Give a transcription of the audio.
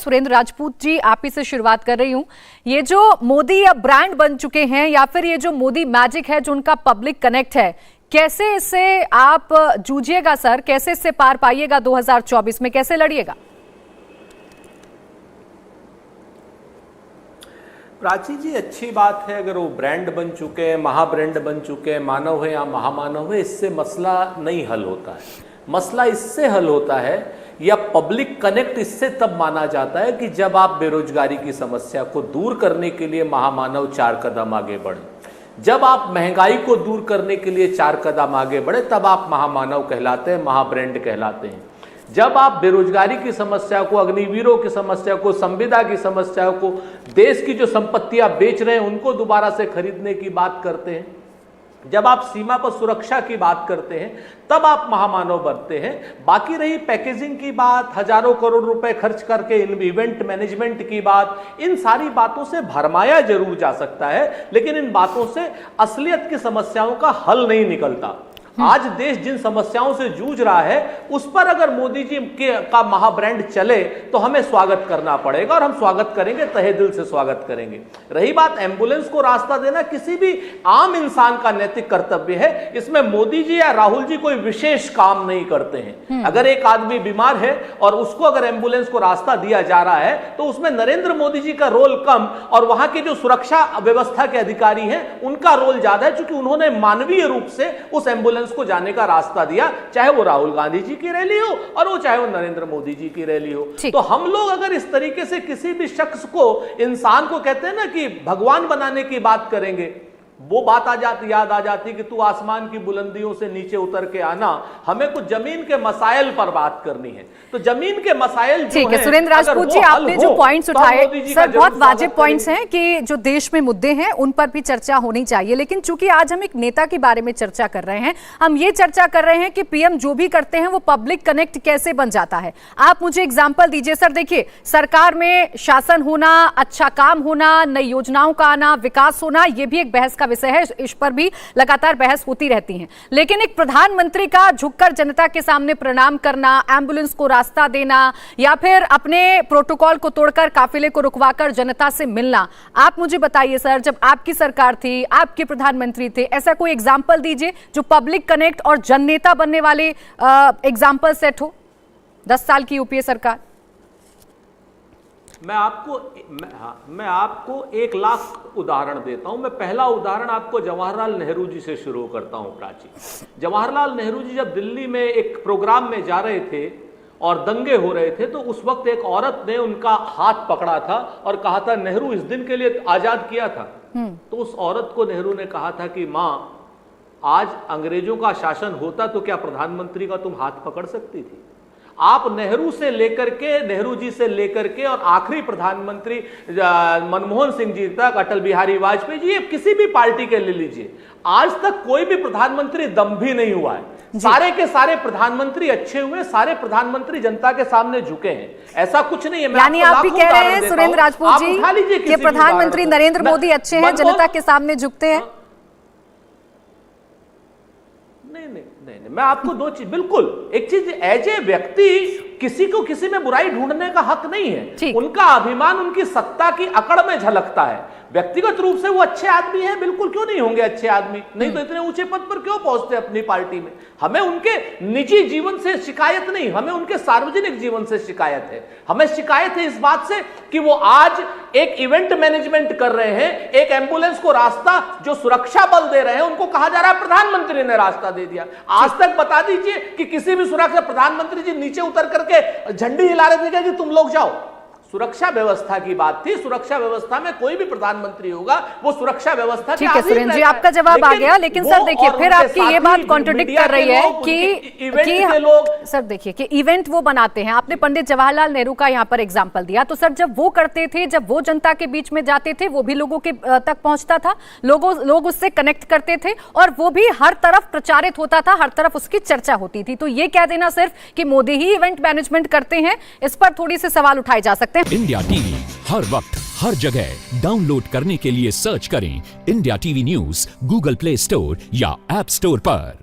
सुरेंद्र राजपूत जी, आप ही से शुरुआत कर रही हूं। ये जो मोदी अब ब्रांड बन चुके हैं या फिर ये जो मोदी मैजिक है, जो उनका पब्लिक कनेक्ट है, कैसे इससे आप जूझिएगा सर? कैसे इससे पार पाइएगा? 2024 में कैसे लड़िएगा? प्राची जी, अच्छी बात है अगर वो ब्रांड बन चुके हैं, महाब्रांड बन चुके हैं, मानव है या महामानव है, इससे मसला नहीं हल होता है। मसला इससे हल होता है या पब्लिक कनेक्ट इससे तब माना जाता है कि जब आप बेरोजगारी की समस्या को दूर करने के लिए महामानव 4 कदम आगे बढ़े, जब आप महंगाई को दूर करने के लिए 4 कदम आगे बढ़े, तब आप महामानव कहलाते हैं, महाब्रांड कहलाते हैं। जब आप बेरोजगारी की समस्या को, अग्निवीरों की समस्या को, संविदा की समस्या को, देश की जो संपत्तियां बेच रहे हैं उनको दोबारा से खरीदने की बात करते हैं, जब आप सीमा पर सुरक्षा की बात करते हैं, तब आप महामानव बनते हैं। बाकी रही पैकेजिंग की बात, हजारों करोड़ रुपए खर्च करके इवेंट मैनेजमेंट की बात, इन सारी बातों से भरमाया जरूर जा सकता है, लेकिन इन बातों से असलियत की समस्याओं का हल नहीं निकलता। आज देश जिन समस्याओं से जूझ रहा है उस पर अगर मोदी जी का महाब्रांड चले तो हमें स्वागत करना पड़ेगा, और हम स्वागत करेंगे, तहे दिल से स्वागत करेंगे। रही बात एम्बुलेंस को रास्ता देना, किसी भी आम इंसान का नैतिक कर्तव्य है। इसमें मोदी जी या राहुल जी कोई विशेष काम नहीं करते हैं। अगर एक आदमी बीमार है और उसको अगर एम्बुलेंस को रास्ता दिया जा रहा है तो उसमें नरेंद्र मोदी जी का रोल कम और वहां के जो सुरक्षा व्यवस्था के अधिकारी हैं उनका रोल ज्यादा है, क्योंकि उन्होंने मानवीय रूप से उस एम्बुलेंस को जाने का रास्ता दिया, चाहे वो राहुल गांधी जी की रैली हो और वो चाहे वो नरेंद्र मोदी जी की रैली हो। तो हम लोग अगर इस तरीके से किसी भी शख्स को, इंसान को, कहते हैं ना कि भगवान बनाने की बात करेंगे, वो बात याद आ जाती कि तू आसमान की बुलंदियों से नीचे उतर के आना। हमें कुछ जमीन के मसाइल पर बात करनी है, तो जमीन के मसाइल जो है, सुरेंद्र राजपूत जी, आपने जो पॉइंट्स उठाए सर, बहुत वाजिब पॉइंट्स हैं कि जो देश में मुद्दे हैं उन पर भी चर्चा होनी चाहिए। लेकिन चूंकि आज हम एक नेता के बारे में चर्चा कर रहे हैं, हम ये चर्चा कर रहे हैं कि पीएम जो भी करते हैं वो पब्लिक कनेक्ट कैसे बन जाता है। आप मुझे एग्जाम्पल दीजिए सर। देखिए, सरकार में शासन होना, अच्छा काम होना, नई योजनाओं का आना, विकास होना, ये भी एक बहस विषय है, इस पर भी लगातार बहस होती रहती है। लेकिन एक प्रधानमंत्री का झुककर जनता के सामने प्रणाम करना, एम्बुलेंस को रास्ता देना या फिर अपने प्रोटोकॉल को तोड़कर काफिले को रुकवाकर जनता से मिलना, आप मुझे बताइए सर, जब आपकी सरकार थी, आपके प्रधानमंत्री थे, ऐसा कोई एग्जाम्पल दीजिए जो पब्लिक कनेक्ट और जननेता बनने वाले एग्जाम्पल सेट हो। 10 साल की यूपीए सरकार। मैं आपको 1 लाख उदाहरण देता हूं। मैं पहला उदाहरण आपको जवाहरलाल नेहरू जी से शुरू करता हूं। प्राची, जवाहरलाल नेहरू जी जब दिल्ली में एक प्रोग्राम में जा रहे थे और दंगे हो रहे थे, तो उस वक्त एक औरत ने उनका हाथ पकड़ा था और कहा था नेहरू इस दिन के लिए आजाद किया था। तो उस औरत को नेहरू ने कहा था कि मां, आज अंग्रेजों का शासन होता तो क्या प्रधानमंत्री का तुम हाथ पकड़ सकती थी? आप नेहरू से लेकर के, नेहरू जी से लेकर के और आखिरी प्रधानमंत्री मनमोहन सिंह जी तक, अटल बिहारी वाजपेयी जी, किसी भी पार्टी के ले लीजिए, आज तक कोई भी प्रधानमंत्री दम्भी नहीं हुआ है। सारे के सारे प्रधानमंत्री अच्छे हुए, सारे प्रधानमंत्री जनता के सामने झुके हैं। ऐसा कुछ नहीं है। यानी आप भी कह रहे हैं सुरेंद्र राजपूत जी कि प्रधानमंत्री नरेंद्र मोदी अच्छे हैं, जनता के सामने झुकते हैं? नहीं, मैं आपको 2 चीज, बिल्कुल एक चीज, एज ए व्यक्ति किसी को किसी में बुराई ढूंढने का हक नहीं है। उनका अभिमान उनकी सत्ता की अकड़ में झलकता है। व्यक्तिगत रूप से वो अच्छे आदमी हैं, बिल्कुल, क्यों नहीं होंगे अच्छे आदमी? नहीं तो इतने ऊंचे पद पर क्यों पहुंचते अपनी पार्टी में? हमें उनके निजी जीवन से शिकायत नहीं, हमें उनके सार्वजनिक जीवन से शिकायत है। हमें शिकायत है इस बात से कि वो आज एक इवेंट मैनेजमेंट कर रहे हैं, एक एम्बुलेंस को रास्ता जो सुरक्षा बल दे रहे हैं, उनको कहा जा रहा है प्रधानमंत्री ने रास्ता दे दिया। आज तक बता दीजिए कि किसी भी सुरक्षा, प्रधानमंत्री जी नीचे उतर करके झंडी हिला रहे थे कि तुम लोग जाओ। सुरक्षा व्यवस्था की बात थी। सुरक्षा व्यवस्था में कोई भी प्रधानमंत्री होगा वो सुरक्षा व्यवस्था ठीक है। सुरेंद्र जी, आपका जवाब आ गया, लेकिन सर देखिए, फिर आपकी ये बात कॉन्ट्रडिक्ट कर रही है कि लोग, सर देखिए कि इवेंट वो बनाते हैं। आपने पंडित जवाहरलाल नेहरू का यहाँ पर एग्जाम्पल दिया, तो सर जब वो करते थे, जब वो जनता के बीच में जाते थे, वो भी लोगों के तक पहुंचता था, लोग उससे कनेक्ट करते थे और वो भी हर तरफ प्रचारित होता था, हर तरफ उसकी चर्चा होती थी। तो ये कह देना सिर्फ कि मोदी ही इवेंट मैनेजमेंट करते हैं, इस पर थोड़ी से सवाल उठाए जा सकते हैं। इंडिया टीवी हर वक्त हर जगह डाउनलोड करने के लिए सर्च करें India TV news Google play store या ऐप स्टोर पर।